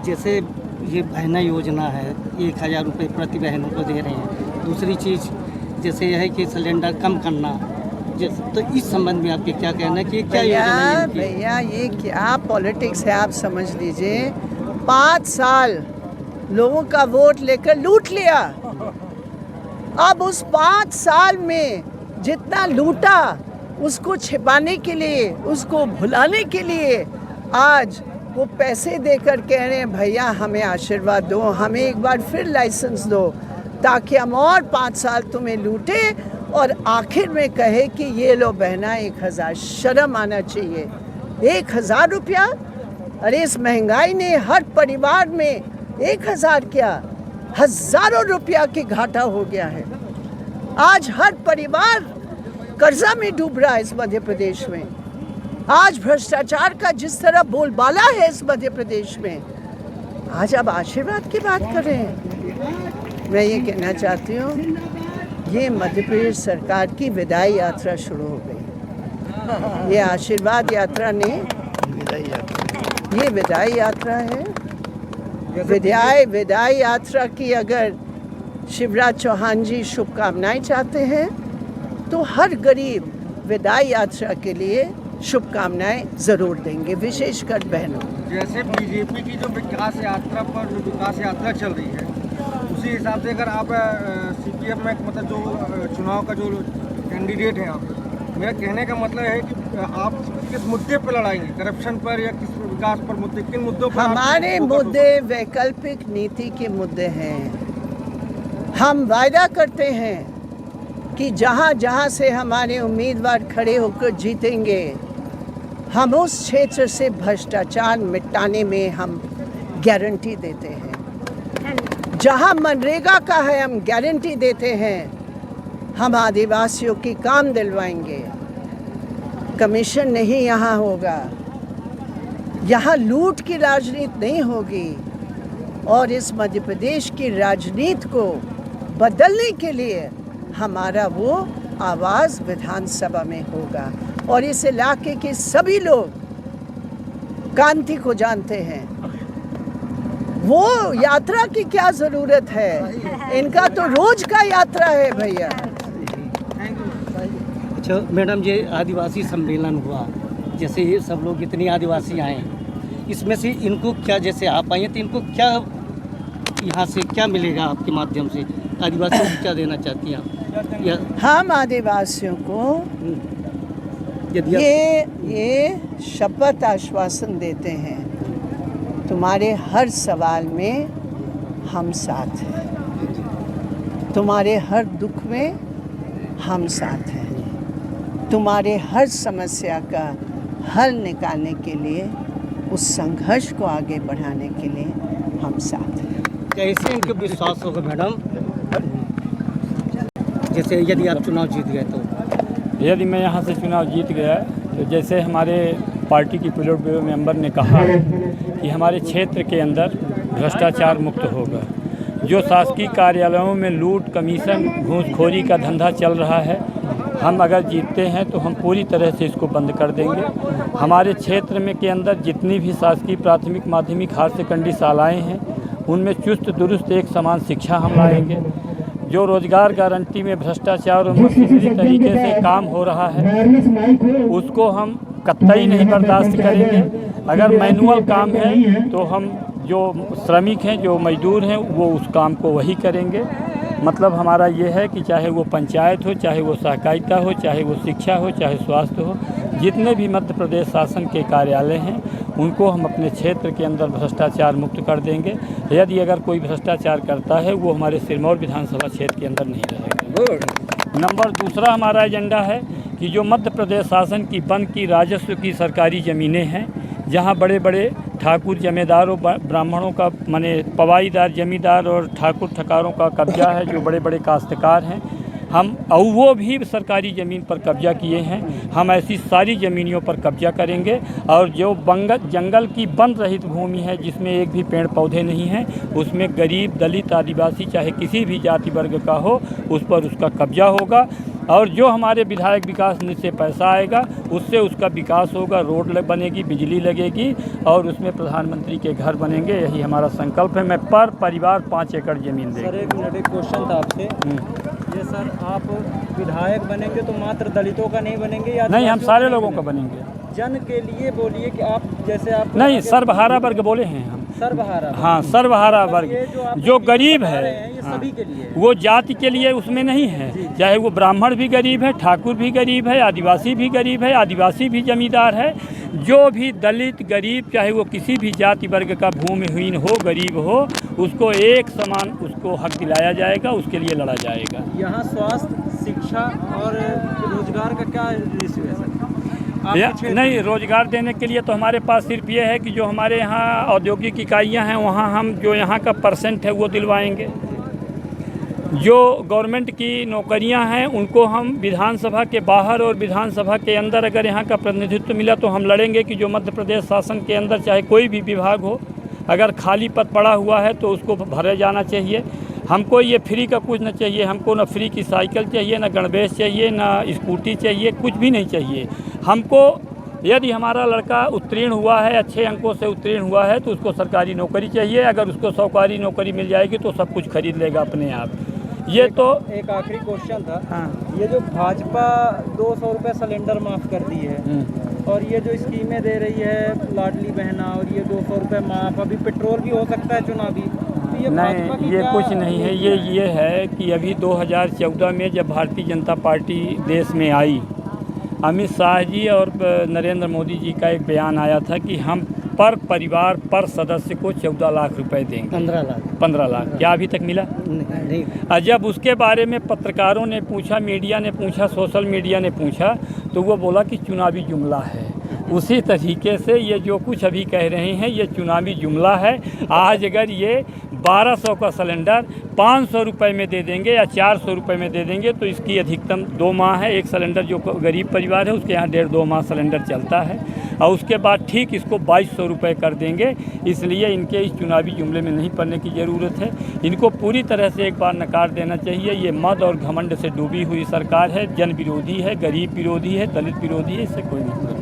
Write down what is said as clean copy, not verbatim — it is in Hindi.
जैसे ये बहना योजना है, 1000 रुपये प्रति बहनों को दे रहे हैं। दूसरी चीज़ जैसे यह है कि सिलेंडर कम करना, तो इस संबंध में आपके क्या कहना है कि ये क्या योजना है इनकी? भैया ये क्या पॉलिटिक्स है, आप समझ लीजिए। 5 साल लोगों का वोट लेकर लूट लिया। अब उस 5 साल में जितना लूटा उसको छिपाने के लिए, उसको भुलाने के लिए आज वो पैसे देकर कह रहे हैं भैया हमें आशीर्वाद दो, हमें एक बार फिर लाइसेंस दो, ताकि हम और 5 साल तुम्हें लूटे और आखिर में कहे कि ये लो बहना 1000। शर्म आना चाहिए। 1000 रुपया, अरे इस महंगाई ने हर परिवार में 1000 क्या, हजारों रुपया की घाटा हो गया है। आज हर परिवार कर्जा में डूब रहा है इस मध्य प्रदेश में। आज भ्रष्टाचार का जिस तरह बोलबाला है इस मध्य प्रदेश में, आज अब आशीर्वाद की बात कर रहे हैं। मैं ये कहना चाहती हूँ, ये मध्य प्रदेश सरकार की विदाई यात्रा शुरू हो गई। ये आशीर्वाद यात्रा ने, ये विदाई यात्रा है। विदाई यात्रा की अगर शिवराज चौहान जी शुभकामनाएं चाहते हैं तो हर गरीब विदाई यात्रा के लिए शुभकामनाएं जरूर देंगे, विशेषकर बहनों। जैसे बीजेपी की जो विकास यात्रा चल रही है, उसी हिसाब से अगर आप सीपीएम में मतलब जो चुनाव का जो कैंडिडेट है आप, मेरा कहने का मतलब है कि आप किस मुद्दे पर लड़ाएंगे, करप्शन पर या किस विकास पर मुद्दे, किन मुद्दों पर? हमारे मुद्दे वैकल्पिक नीति के मुद्दे हैं। हम वायदा करते हैं कि जहाँ जहाँ से हमारे उम्मीदवार खड़े होकर जीतेंगे, हम उस क्षेत्र से भ्रष्टाचार मिटाने में हम गारंटी देते हैं। जहाँ मनरेगा का है हम गारंटी देते हैं हम आदिवासियों की काम दिलवाएंगे। कमीशन नहीं यहाँ होगा, यहाँ लूट की राजनीति नहीं होगी। और इस मध्य प्रदेश की राजनीति को बदलने के लिए हमारा वो आवाज़ विधानसभा में होगा। और इस इलाके के सभी लोग कांति को जानते हैं। वो यात्रा की क्या ज़रूरत है, इनका तो रोज का यात्रा है भैया। अच्छा मैडम, ये आदिवासी सम्मेलन हुआ, जैसे ये सब लोग इतने आदिवासी आए, इसमें से इनको क्या, जैसे आप आए तो इनको क्या यहाँ से क्या मिलेगा आपके माध्यम से, आदिवासियों को क्या देना चाहती हैं आप? हम आदिवासियों को ये शपथ आश्वासन देते हैं, तुम्हारे हर सवाल में हम साथ हैं, तुम्हारे हर दुख में हम साथ हैं, तुम्हारे हर समस्या का हल निकालने के लिए, उस संघर्ष को आगे बढ़ाने के लिए हम साथ हैं। कैसे इनको विश्वास होगा मैडम, जैसे यदि आप चुनाव जीत गए तो? यदि मैं यहाँ से चुनाव जीत गया तो जैसे हमारे पार्टी की पोलिट ब्यूरो मेंबर ने कहा कि हमारे क्षेत्र के अंदर भ्रष्टाचार मुक्त होगा। जो शासकीय कार्यालयों में लूट, कमीशन, घूसखोरी का धंधा चल रहा है, हम अगर जीतते हैं तो हम पूरी तरह से इसको बंद कर देंगे। हमारे क्षेत्र में के अंदर जितनी भी शासकीय प्राथमिक, माध्यमिक, हायर सेकेंडरी शालाएँ हैं, उनमें चुस्त दुरुस्त एक समान शिक्षा हम लाएंगे। जो रोजगार गारंटी में भ्रष्टाचार और किसी तरीके से काम हो रहा है, उसको हम कतई नहीं बर्दाश्त करेंगे। अगर मैनुअल काम है तो हम जो श्रमिक हैं, जो मजदूर हैं, वो उस काम को वही करेंगे। मतलब हमारा ये है कि चाहे वो पंचायत हो, चाहे वो सहकारिता हो, चाहे वो शिक्षा हो, चाहे स्वास्थ्य हो, जितने भी मध्य प्रदेश शासन के कार्यालय हैं उनको हम अपने क्षेत्र के अंदर भ्रष्टाचार मुक्त कर देंगे। यदि अगर कोई भ्रष्टाचार करता है वो हमारे सिरमौर विधानसभा क्षेत्र के अंदर नहीं रहेगा। नंबर दूसरा हमारा एजेंडा है कि जो मध्य प्रदेश शासन की वन की राजस्व की सरकारी ज़मीनें हैं, जहां बड़े बड़े ठाकुर जमींदारों, ब्राह्मणों का माने पवाईदार जमींदार और ठाकुर ठकारों का कब्जा है, जो बड़े बड़े काश्तकार हैं, हम और वो भी सरकारी ज़मीन पर कब्जा किए हैं। हम ऐसी सारी ज़मीनियों पर कब्जा करेंगे और जो जंगल की वन रहित भूमि है, जिसमें एक भी पेड़ पौधे नहीं हैं, उसमें गरीब, दलित, आदिवासी चाहे किसी भी जाति वर्ग का हो, उस पर उसका कब्जा होगा। और जो हमारे विधायक विकास निधि से पैसा आएगा उससे उसका विकास होगा, रोड बनेगी, बिजली लगेगी और उसमें प्रधानमंत्री के घर बनेंगे। यही हमारा संकल्प है। मैं पर परिवार 5 एकड़ ज़मीन सर देंगे। एक मिनट, एक क्वेश्चन था आपसे। ये सर आप विधायक बनेंगे तो मात्र दलितों का नहीं बनेंगे या नहीं, हम सारे लोगों का बनेंगे। जन के लिए बोलिए कि आप जैसे आप नहीं, सर्वहारा वर्ग बोले हैं हम। सर्वहारा, हाँ, सर्वहारा वर्ग ये जो आप जो गरीब है, ये सभी के लिए है। वो जाति के लिए उसमें नहीं है। चाहे वो ब्राह्मण भी गरीब है, ठाकुर भी गरीब है, आदिवासी भी गरीब है, आदिवासी भी जमींदार है। जो भी दलित गरीब, चाहे वो किसी भी जाति वर्ग का भूमिहीन हो, गरीब हो, उसको एक समान उसको हक दिलाया जाएगा, उसके लिए लड़ा जाएगा। यहाँ स्वास्थ्य, शिक्षा और रोजगार का क्या रेशियो है सर? नहीं, रोजगार देने के लिए तो हमारे पास सिर्फ ये है कि जो हमारे यहाँ औद्योगिक इकाइयाँ हैं वहाँ हम जो यहाँ का परसेंट है वो दिलवाएंगे। जो गवर्नमेंट की नौकरियां हैं उनको हम विधानसभा के बाहर और विधानसभा के अंदर अगर यहाँ का प्रतिनिधित्व मिला तो हम लड़ेंगे कि जो मध्य प्रदेश शासन के अंदर चाहे कोई भी विभाग हो, अगर खाली पद पड़ा हुआ है तो उसको भरे जाना चाहिए। हमको ये फ्री का कुछ न चाहिए। हमको न फ्री की साइकिल चाहिए, न गणवेश चाहिए, न स्कूटी चाहिए, कुछ भी नहीं चाहिए। हमको यदि हमारा लड़का उत्तीर्ण हुआ है, अच्छे अंकों से उत्तीर्ण हुआ है, तो उसको सरकारी नौकरी चाहिए। अगर उसको सरकारी नौकरी मिल जाएगी तो सब कुछ खरीद लेगा अपने आप। ये तो एक आखिरी क्वेश्चन था। हाँ। ये जो भाजपा 200 रुपये सिलेंडर माफ़ कर दी है और ये जो स्कीमें दे रही है लाडली बहना और ये 200 रुपये माफ़, अभी पेट्रोल भी हो सकता है चुनावी, तो ये भाजपा की नहीं, ये क्या कुछ नहीं है। ये है कि अभी 2014 में जब भारतीय जनता पार्टी देश में आई, अमित शाह जी और नरेंद्र मोदी जी का एक बयान आया था कि हम पर परिवार पर सदस्य को 14 लाख रुपए देंगे। 15 लाख। क्या अभी तक मिला? नहीं। जब उसके बारे में पत्रकारों ने पूछा, मीडिया ने पूछा, सोशल मीडिया ने पूछा, तो वो बोला कि चुनावी जुमला है। उसी तरीके से ये जो कुछ अभी कह रहे हैं ये चुनावी जुमला है। आज अगर ये 1200 का सिलेंडर 500 रुपये में दे देंगे या 400 रुपये में दे देंगे तो इसकी अधिकतम 2 माह है। एक सिलेंडर जो गरीब परिवार है उसके यहाँ 1.5-2 माह सिलेंडर चलता है और उसके बाद ठीक इसको 2200 रुपये कर देंगे। इसलिए इनके इस चुनावी जुमले में नहीं पड़ने की ज़रूरत है। इनको पूरी तरह से एक बार नकार देना चाहिए। ये मद और घमंड से डूबी हुई सरकार है, जन विरोधी है, गरीब विरोधी है, दलित विरोधी है। इससे कोई नहीं।